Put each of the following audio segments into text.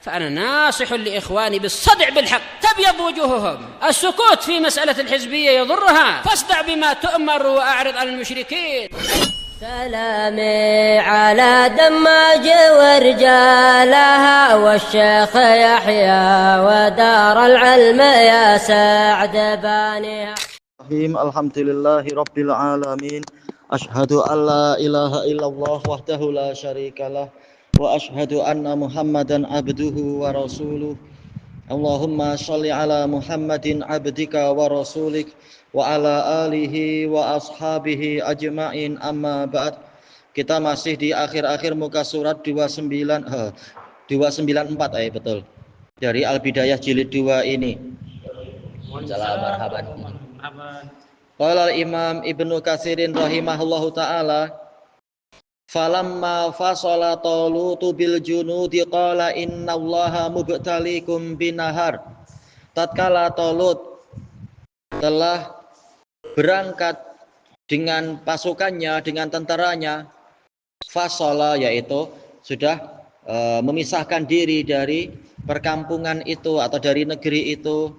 فأنا ناصح لإخواني بالصدع بالحق تبيض وجوههم. السكوت في مسألة الحزبية يضرها، فاصدع بما تؤمر وأعرض عن المشركين. سلامي على دماج ورجالها والشيخ يحيى ودار العلم يا سعد بانيها. الحمد لله رب العالمين. أشهد أن لا إله إلا الله وحده لا شريك له وأشهد أن محمدا عبده ورسوله. اللهم صل على محمد عبدك ورسولك وعلى alihi wa ashabihi ajma'in, amma ba'd. Kita masih di akhir-akhir muka surat 294 betul. Dari Al-Bidayah jilid 2 ini. Marhaban. Qala al-Imam Ibnu Katsirin rahimahullahu taala, falamma fasala Talutu bil junudi qala innallaha mubtalikum binahar. Tatkala Talut telah berangkat dengan pasukannya, dengan tentaranya, fasala yaitu sudah memisahkan diri dari perkampungan itu atau dari negeri itu.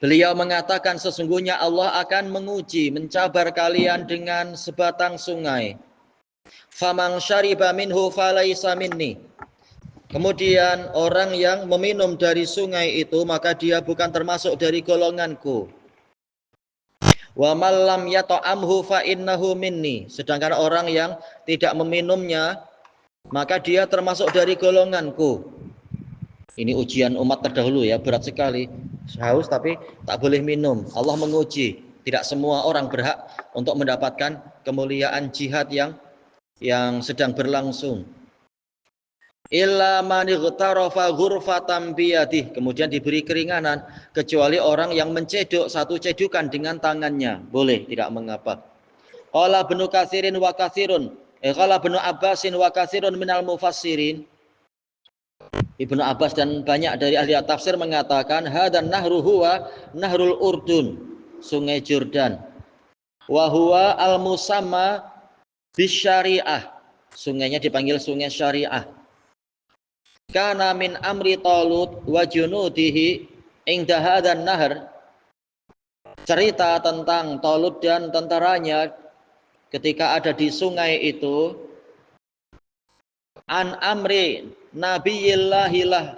Beliau mengatakan sesungguhnya Allah akan menguji, mencabar kalian dengan sebatang sungai. Faman syariba minhu falaisa minni. Kemudian orang yang meminum dari sungai itu maka dia bukan termasuk dari golonganku. Wa man lam yata'amhu fa innahu minni. Sedangkan orang yang tidak meminumnya maka dia termasuk dari golonganku. Ini ujian umat terdahulu ya, berat sekali. Haus tapi tak boleh minum. Allah menguji. Tidak semua orang berhak untuk mendapatkan kemuliaan jihad yang sedang berlangsung. Illa man ightarafa ghurfatan biyadihi. Kemudian diberi keringanan kecuali orang yang mencedok satu cedukan dengan tangannya. Boleh, tidak mengapa. Qala Ibnu Katsirin wa katsirun. Qala Ibnu Abbasin wa katsirun minal mufassirin. Ibnu Abbas dan banyak dari ahli tafsir mengatakan hadan nahru huwa nahrul Urdun, sungai Jordan. Wa huwa al-musamma bisyariah. Sungainya dipanggil sungai syariah. Kana min amri Talut wa junudihi inda hadan nahr. Cerita tentang Talut dan tentaranya ketika ada di sungai itu. An amri nabiyillahillah,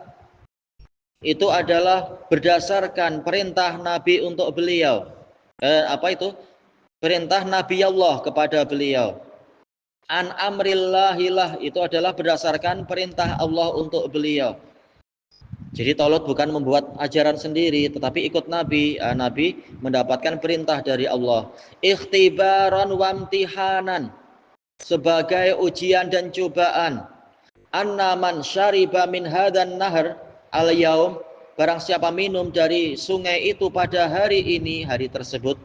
itu adalah berdasarkan perintah Nabi untuk beliau. Perintah Nabi Allah kepada beliau. An amrillahillah, itu adalah berdasarkan perintah Allah untuk beliau. Jadi Talut bukan membuat ajaran sendiri, tetapi ikut Nabi. Nabi mendapatkan perintah dari Allah. Ikhtibaran wa imtihanan, sebagai ujian dan cobaan. Anna man syariba min hadan nahr al-yaum, barang siapa minum dari sungai itu pada hari ini, hari tersebut,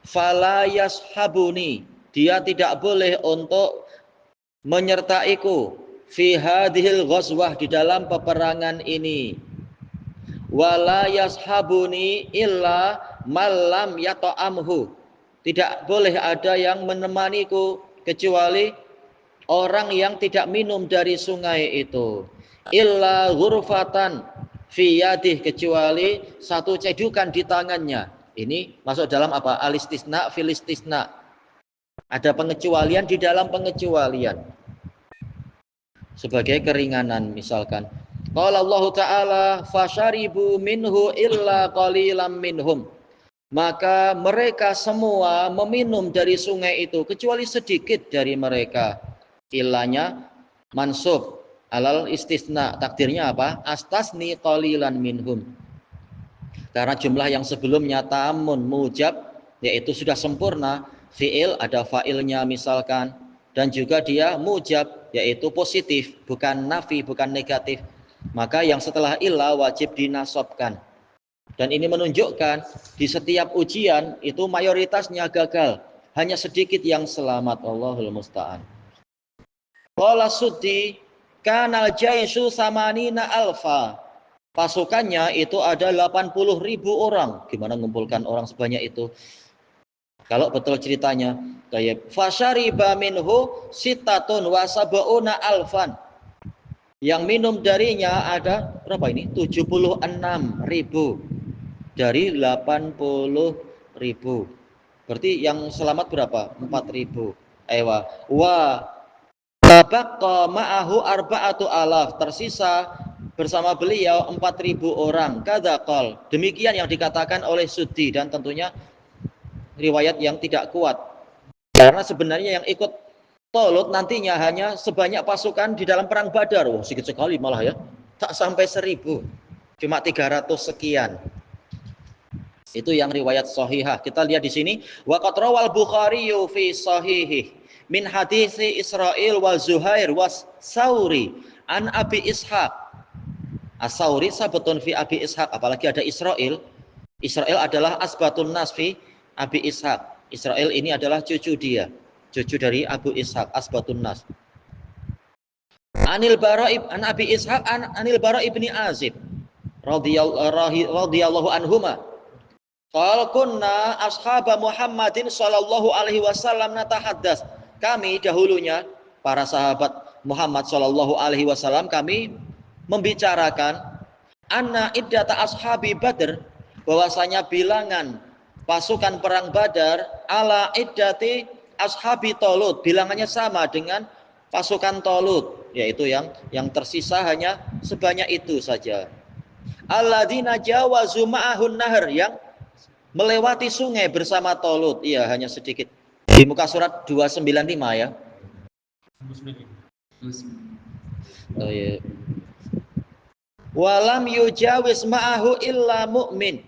fala yashabuni, dia tidak boleh untuk menyertaiku fi hadhil ghazwah, di dalam peperangan ini. Wala yashabuni illa malam yata'amhu, tidak boleh ada yang menemaniku kecuali orang yang tidak minum dari sungai itu. Illa ghurfatan fi yadih, kecuali satu cedukan di tangannya. Ini masuk dalam apa? Alistisna filistisna. Ada pengecualian di dalam pengecualian. Sebagai keringanan misalkan. Qala Allah Ta'ala fasyaribu minhu illa qalilam minhum. Maka mereka semua meminum dari sungai itu kecuali sedikit dari mereka. Ilahnya mansub alal istisna, takdirnya apa? Astasni qalilan minhum. Karena jumlah yang sebelumnya tamun mujab, yaitu sudah sempurna, fi'il ada fa'ilnya misalkan, dan juga dia mujab, yaitu positif, bukan nafi, bukan negatif. Maka yang setelah ilah wajib dinasobkan. Dan ini menunjukkan di setiap ujian itu mayoritasnya gagal, hanya sedikit yang selamat. Allahul musta'an. Qala Suddi kanal jaishu samanina alfa. Pasukannya itu ada 80.000 orang. Gimana mengumpulkan orang sebanyak itu? Kalau betul ceritanya, tayyib. Fasyariba minhu sittatun wa sab'una alfan. Yang minum darinya ada berapa ini? 76.000 dari 80.000. Berarti yang selamat berapa? 4.000. Ewa. Wa tabaqqa ma'ahu arba'atu alaf. Tersisa bersama beliau 4.000 orang. Kadzaqal. Demikian yang dikatakan oleh Suddi, dan tentunya riwayat yang tidak kuat. Karena sebenarnya yang ikut Talut nantinya hanya sebanyak pasukan di dalam perang Badar. Oh, sedikit sekali malah ya. Tak sampai 1.000. Cuma 300 sekian. Itu yang riwayat sahihah. Kita lihat di sini, wa qad rawal Bukhari fi sahihih min hadisi Israil wa Zuhair was Sauri an Abi Ishaq. As-Sauri sabutun fi Abi Ishaq, apalagi ada Israil. Israil adalah asbatun nas fi Abi Ishaq. Israil ini adalah cucu dia, cucu dari Abu Ishaq, asbatun nas. Anil Bara an Abi Ishaq anil Bara ibni Azib radhiyallahu anhuma. Qala kunna ashaba Muhammadin sallallahu alaihi wasallam natahaddas. Kami dahulunya para sahabat Muhammad sallallahu alaihi wasallam, kami membicarakan anna iddata ashabi Badr, bahwasanya bilangan pasukan perang Badar ala iddati ashabi Talut, bilangannya sama dengan pasukan Talut, yaitu yang tersisa hanya sebanyak itu saja. Alladzina jawazu ma'ahun nahar, yang melewati sungai bersama Talut. Iya, hanya sedikit. Di muka surat 295 ya. Oh, iya. Walam yujawiz ma'ahu illa mu'min.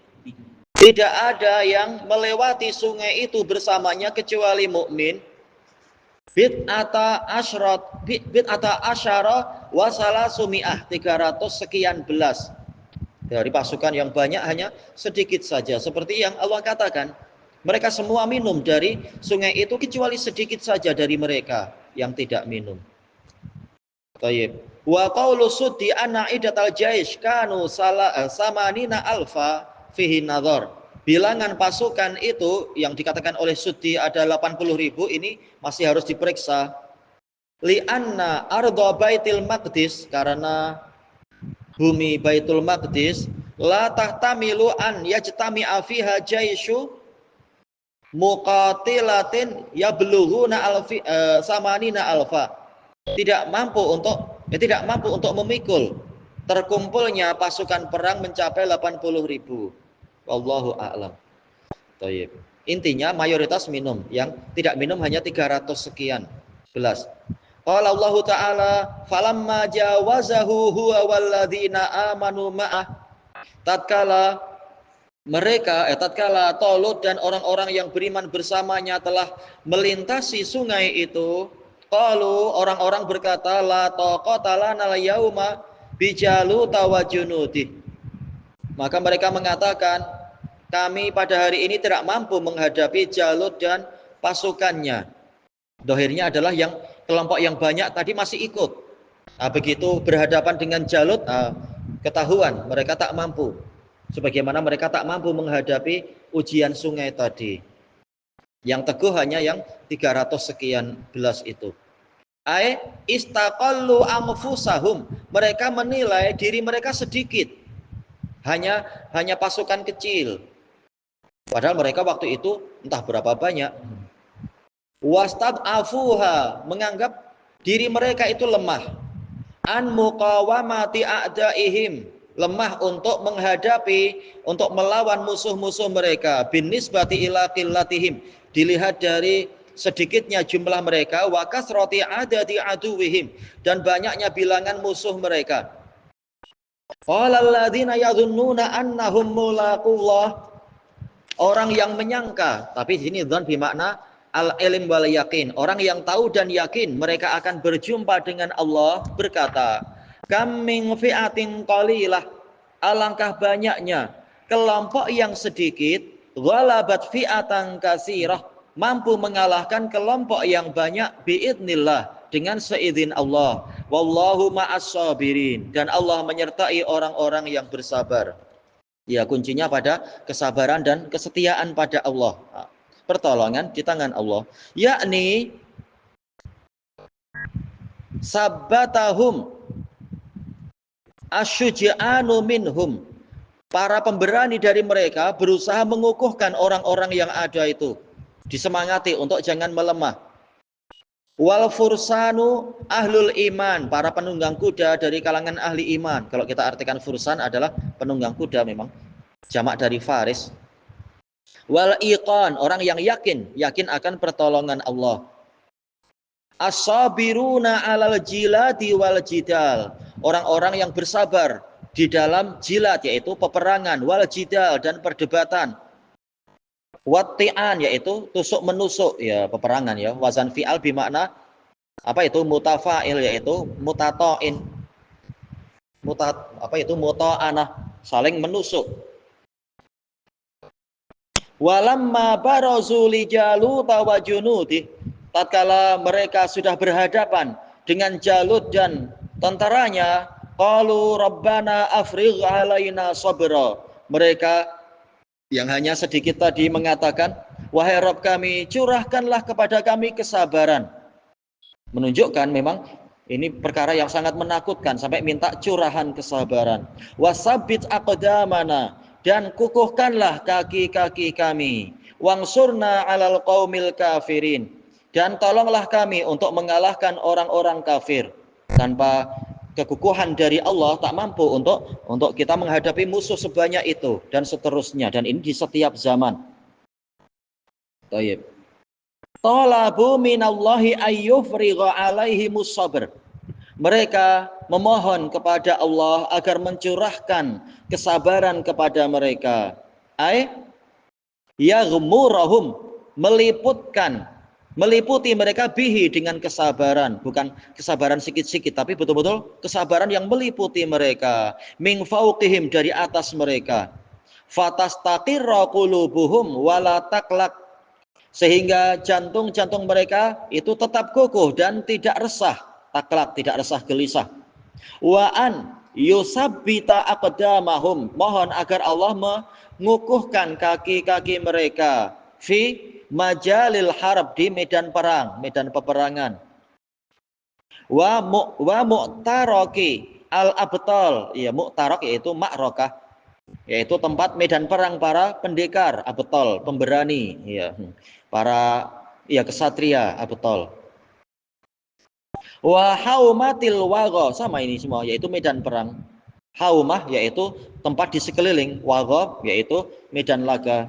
Tidak ada yang melewati sungai itu bersamanya kecuali mukmin. Bid'ata asyara wa salasumi'ah, 300 sekian belas. Dari pasukan yang banyak hanya sedikit saja. Seperti yang Allah katakan, mereka semua minum dari sungai itu kecuali sedikit saja dari mereka yang tidak minum. Baik. Wa qaulu Suddi anna idatal jaish kanu samanina alfa fihi nadhar. Bilangan pasukan itu yang dikatakan oleh Suddi ada 80.000, ini masih harus diperiksa. Li'anna arda Baitul Maqdis, karena bumi Baitul Maqdis, la tahtamilu an yajtami'a fiha jaishu muqatilatin yablughuna samanina alfa. Tidak mampu untuk memikul terkumpulnya pasukan perang mencapai 80.000. Wallahu a'lam. Baik. Intinya mayoritas minum, yang tidak minum hanya 300 sekian belas. Qala Allah Ta'ala falamma jawazahu huwa walladzina amanu ma'ah, tatkala Talut dan orang-orang yang beriman bersamanya telah melintasi sungai itu, qalu, orang-orang berkata, la taqata lana al-yauma bijaluta wa junudih. Maka mereka mengatakan, kami pada hari ini tidak mampu menghadapi Jalut dan pasukannya. Dohirnya adalah yang kelompok yang banyak tadi masih ikut. Nah, begitu berhadapan dengan Jalut, ketahuan mereka tak mampu. Sebagaimana mereka tak mampu menghadapi ujian sungai tadi. Yang teguh hanya yang 300 sekian belas itu. Istaqallu anfusahum. Mereka menilai diri mereka sedikit. Hanya pasukan kecil. Padahal mereka waktu itu entah berapa banyak. Wastad'afuha, menganggap diri mereka itu lemah. An muqawamati a'daihim, lemah untuk melawan musuh-musuh mereka. Bin nisbati ila qillatihim, dilihat dari sedikitnya jumlah mereka, wa kasrati adadi aduwihim, dan banyaknya bilangan musuh mereka. Qalal ladzina yadhunnuna annahum mulaqullah, orang yang menyangka, tapi di sini dzan bermakna al-ilm wal yakin, orang yang tahu dan yakin mereka akan berjumpa dengan Allah, berkata, kam min fi'atin qalilah, alangkah banyaknya kelompok yang sedikit, ghalabat fi'atan katsirah, mampu mengalahkan kelompok yang banyak biidznillah, dengan seizin Allah. Wallahu ma'as sabirin, dan Allah menyertai orang-orang yang bersabar. Ya, kuncinya pada kesabaran dan kesetiaan pada Allah. Pertolongan di tangan Allah. Yakni sabbatahum asyuja'anu minhum, para pemberani dari mereka berusaha mengukuhkan orang-orang yang ada itu, disemangati untuk jangan melemah. Wal fursanu ahlul iman, para penunggang kuda dari kalangan ahli iman. Kalau kita artikan fursan adalah penunggang kuda, memang jamak dari faris. Wal iqan, orang yang yakin akan pertolongan Allah. As-sabiruna 'alal jiladi wal jidal, orang-orang yang bersabar di dalam jilat, yaitu peperangan, wal jidal, dan perdebatan. Watti'an, yaitu tusuk menusuk, ya peperangan ya. Wazan fi'al bimakna apa itu? Mutafa'il, yaitu mutato'in. Muta'anah, saling menusuk. Walamma barazu li Jalut wa junudi, tatkala mereka sudah berhadapan dengan Jalut dan tentaranya, qalu rabbana afrigh alaina sabra, mereka yang hanya sedikit tadi mengatakan, wahai Rabb kami, curahkanlah kepada kami kesabaran. Menunjukkan memang ini perkara yang sangat menakutkan sampai minta curahan kesabaran. Wasabbit aqdamana, dan kukuhkanlah kaki-kaki kami. Wangsurna 'alal qaumil kafirin, dan tolonglah kami untuk mengalahkan orang-orang kafir. Tanpa kekukuhan dari Allah tak mampu untuk kita menghadapi musuh sebanyak itu, dan seterusnya, dan ini di setiap zaman. Tayyib. Talabu minallahi ayyufrigha alaihimus sabr, mereka memohon kepada Allah agar mencurahkan kesabaran kepada mereka. Yaghmurahum, meliputi mereka bihi, dengan kesabaran, bukan kesabaran sikit-sikit, tapi betul-betul kesabaran yang meliputi mereka. Min fauqihim, dari atas mereka. Fatastaqirra qulubuhum wala taqlaq, sehingga jantung-jantung mereka itu tetap kokoh dan tidak resah. Taklak, tidak resah gelisah. Wa an yusabbita aqdamahum, mohon agar Allah mengukuhkan kaki-kaki mereka. Fi majalil harb, di medan perang, medan peperangan. Wa mu'taraki al-abtal, ya mu'tarak yaitu ma'rakah, yaitu tempat medan perang para pendekar, abtal, pemberani, ya, para kesatria, abtal. Wa haumatil wagha, sama ini semua, yaitu medan perang. Haumah yaitu tempat di sekeliling, wagha yaitu medan laga.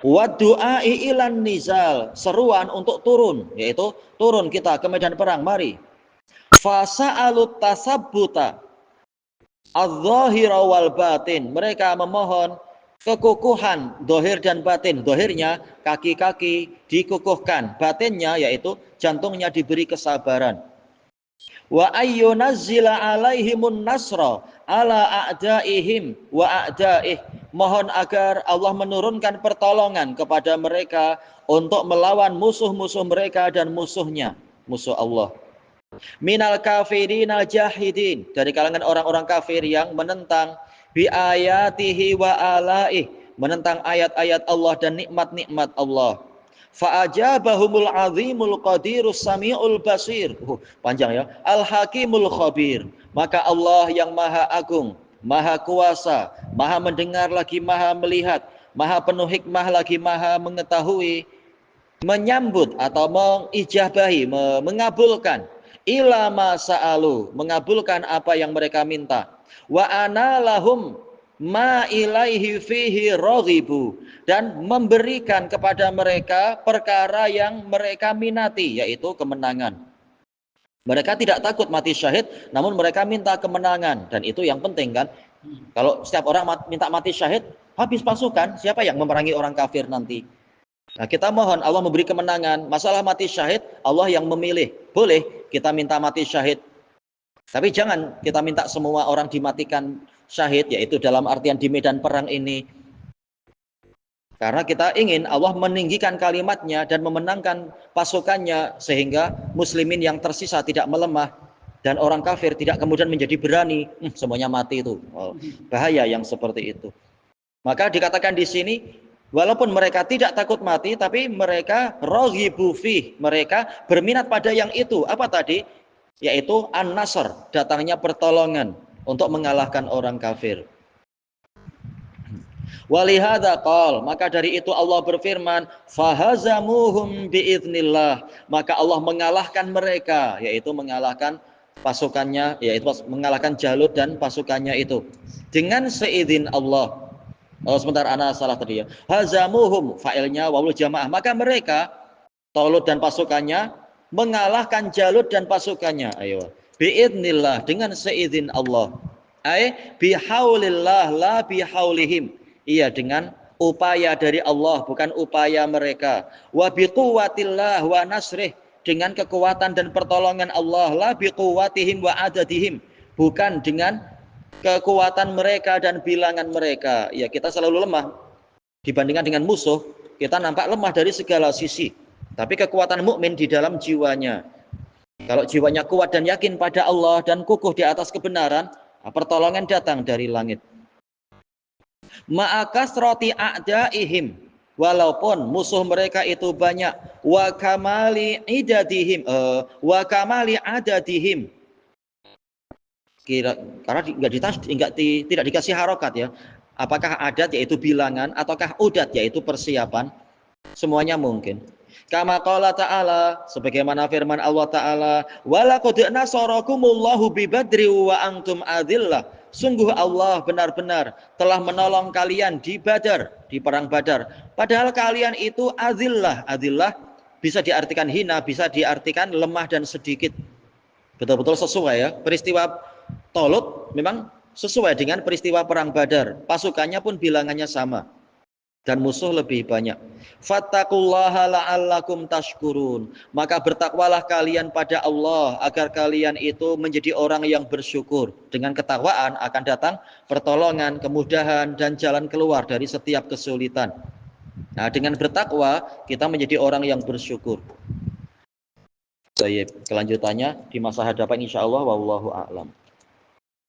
Wa du'ai ilan nizal, seruan untuk turun, yaitu turun kita ke medan perang, mari. Fasa'alut tasabbuta adz-dzahira wal batin, mereka memohon kekukuhan dohir dan batin. Dohirnya kaki-kaki dikukuhkan, batinnya yaitu jantungnya diberi kesabaran. Wa ayyunazzila alaihimun nasra ala a'daihim wa a'daih, mohon agar Allah menurunkan pertolongan kepada mereka untuk melawan musuh-musuh mereka dan musuhnya, musuh Allah. Minal kafirina jahidin, dari kalangan orang-orang kafir yang menentang bi ayatihi wa alaih, menentang ayat-ayat Allah dan nikmat-nikmat Allah. Fa ajabahumul azimul qadirus samiul basir, panjang ya, al hakimul khabir, maka Allah yang maha agung, maha kuasa, maha mendengar lagi maha melihat, maha penuh hikmah lagi maha mengetahui, menyambut atau mengijabahi, mengabulkan, ila ma sa'alu, mengabulkan apa yang mereka minta. Wa ana lahum ma ilaihi fihi raghibu, dan memberikan kepada mereka perkara yang mereka minati, yaitu kemenangan. Mereka tidak takut mati syahid, namun mereka minta kemenangan, dan itu yang penting kan. Kalau setiap orang minta mati syahid, habis pasukan, siapa yang memerangi orang kafir nanti? Nah, kita mohon Allah memberi kemenangan. Masalah mati syahid, Allah yang memilih. Boleh kita minta mati syahid, tapi jangan kita minta semua orang dimatikan syahid, yaitu dalam artian di medan perang ini. Karena kita ingin Allah meninggikan kalimatnya dan memenangkan pasukannya, sehingga muslimin yang tersisa tidak melemah, dan orang kafir tidak kemudian menjadi berani, semuanya mati itu. Bahaya yang seperti itu. Maka dikatakan di sini, walaupun mereka tidak takut mati, tapi mereka raghibu fih, mereka berminat pada yang itu. Apa tadi? Yaitu an-nasr, datangnya pertolongan. untuk mengalahkan orang kafir. Walihada qal, maka dari itu Allah berfirman, fahazamuhum biiznillah, maka Allah mengalahkan mereka, yaitu mengalahkan pasukannya, yaitu mengalahkan Jalut dan pasukannya itu dengan seizin Allah. Oh, sebentar, ana salah tadi ya. Hazamuhum, fa'ilnya wawul jamaah, maka mereka Talut dan pasukannya mengalahkan Jalut dan pasukannya. Ayo, biiznillah, dengan seizin Allah. Ai bihaulillah la bihaulihim. Iya, dengan upaya dari Allah, bukan upaya mereka. Wa biquwatillah wa nasrih, dengan kekuatan dan pertolongan Allah, la biquwatihim wa adadihim, bukan dengan kekuatan mereka dan bilangan mereka. Ya, kita selalu lemah dibandingkan dengan musuh. Kita nampak lemah dari segala sisi. Tapi kekuatan mukmin di dalam jiwanya. Kalau jiwanya kuat dan yakin pada Allah dan kukuh di atas kebenaran, pertolongan datang dari langit. Ma'akasroti a'daihim, walaupun musuh mereka itu banyak, wa kamali idadihim, wa kamali adadihim. Karena tidak dikasih harokat ya. Apakah adat yaitu bilangan, ataukah udat yaitu persiapan? Semuanya mungkin. Kama qala ta'ala, sebagaimana firman Allah Ta'ala, walaqad nasarakumullahu bi Badri wa antum adillah. Sungguh Allah benar-benar telah menolong kalian di Badar, di perang Badar. Padahal kalian itu azillah. Azillah bisa diartikan hina, bisa diartikan lemah dan sedikit. Betul-betul sesuai ya. Peristiwa Talut memang sesuai dengan peristiwa perang Badar. Pasukannya pun bilangannya sama. Dan musuh lebih banyak. Fattaqullaha la'allakum tashkurun. Maka bertakwalah kalian pada Allah agar kalian itu menjadi orang yang bersyukur. Dengan ketakwaan akan datang pertolongan, kemudahan dan jalan keluar dari setiap kesulitan. Nah, dengan bertakwa kita menjadi orang yang bersyukur. Baik, kelanjutannya di masa hadapan insyaallah wallahu a'lam.